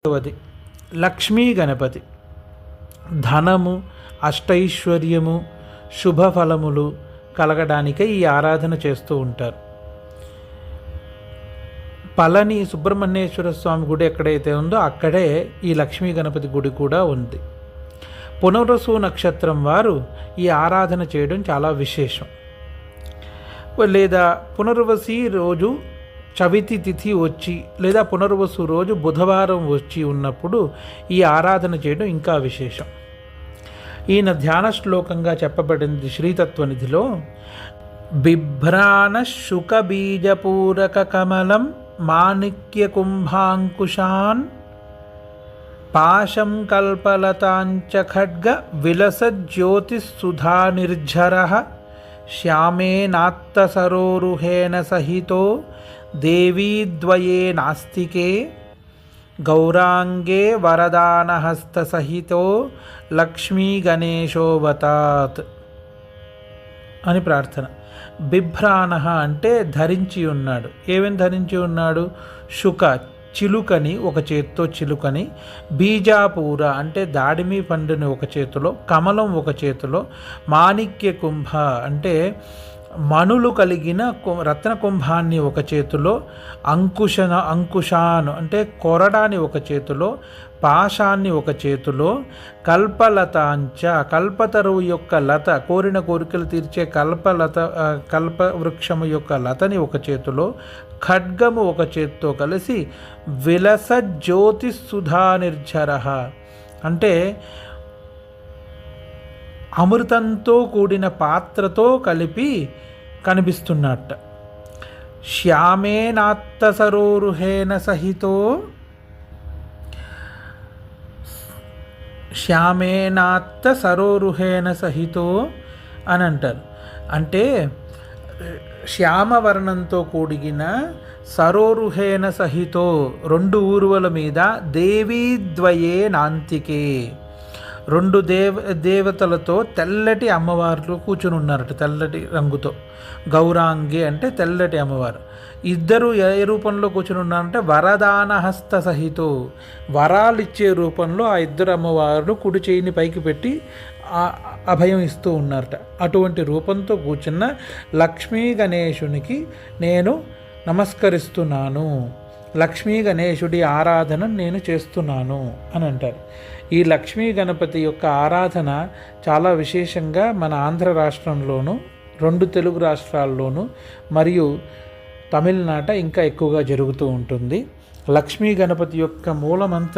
రెండవది లక్ష్మీ గణపతి. ధనము, అష్టైశ్వర్యము, శుభఫలములు కలగడానికే ఈ ఆరాధన చేస్తూ ఉంటారు. పళని సుబ్రహ్మణ్యేశ్వర స్వామి గుడి ఎక్కడైతే ఉందో అక్కడే ఈ లక్ష్మీ గణపతి గుడి కూడా ఉంది. పునర్వసు నక్షత్రం వారు ఈ ఆరాధన చేయడం చాలా విశేషం. లేదా పునర్వసి రోజు చవితి తిథి వచ్చి లేదా పునర్వసు రోజు బుధవారం వచ్చి ఉన్నప్పుడు ఈ ఆరాధన చేయడం ఇంకా విశేషం. ఈయన ధ్యాన శ్లోకంగా చెప్పబడింది శ్రీతత్వనిధిలో, బిభ్రాణ శుక బీజపూరక కమలం మాణిక్య కుంభాంకుశాన్ పాశం కల్పలతాంచ ఖడ్గ విలసజ్యోతిస్సుధా నిర్ఝరః శ్యామేనాత్త సరోరుహేణ సహితో దేవీద్వయే నాస్తికే గౌరాంగే వరదానహస్త సహితో లక్ష్మీ గణేశోవతాత్ అని ప్రార్థన. బిభ్రాణ అంటే ధరించి ఉన్నాడు. ఏమేమి ధరించి ఉన్నాడు? శుక చిలుకని ఒక చేత్తో చిలుకని, బీజాపూర అంటే దాడిమి పండుని ఒక చేతిలో, కమలం ఒక చేతిలో, మాణిక్య కుంభ అంటే మణులు కలిగిన రత్న కుంభాన్ని ఒక చేతిలో, అంకుశాను అంటే కొరడాని ఒక చేతిలో, పాశాన్ని ఒక చేతిలో, కల్పలతాంచ కల్పతరువు యొక్క లత, కోరిన కోరికలు తీర్చే కల్పవృక్షము యొక్క లతని ఒక చేతిలో, ఖడ్గము ఒక చేతితో కలిసి విలస జ్యోతి సుధా నిర్ఝరః అంటే అమృతంతో కూడిన పాత్రతో కలిపి కనిపిస్తున్నట్ట. శ్యామేనాత్త సరోరుహేణ సహితో శ్యామేనాత్త సరోరుహేణ సహితో అని అంటారు. అంటే శ్యామవర్ణంతో కూడిన సరోరుహేణ సహితో రెండు ఊరువల మీద దేవీద్వయే నాంతికే రెండు దేవతలతో తెల్లటి అమ్మవార్లు కూర్చుని ఉన్నారట, తెల్లటి రంగుతో. గౌరాంగి అంటే తెల్లటి అమ్మవారు. ఇద్దరు ఏ రూపంలో కూర్చుని ఉన్నారంటే వరదానహస్త సహితో వరాలు ఇచ్చే రూపంలో ఆ ఇద్దరు అమ్మవారు కుడి చేయిని పైకి పెట్టి అభయం ఇస్తూ ఉన్నారట. అటువంటి రూపంతో కూర్చున్న లక్ష్మీ గణేశునికి నేను నమస్కరిస్తున్నాను, లక్ష్మీ గణేశుడి ఆరాధన నేను చేస్తున్నాను అని అంటారు. ఈ లక్ష్మీ గణపతి యొక్క ఆరాధన చాలా విశేషంగా మన ఆంధ్ర రాష్ట్రంలోను, రెండు తెలుగు రాష్ట్రాల్లోనూ మరియు తమిళనాట ఇంకా ఎక్కువగా జరుగుతూ ఉంటుంది. లక్ష్మీ గణపతి యొక్క మూలమంత్రం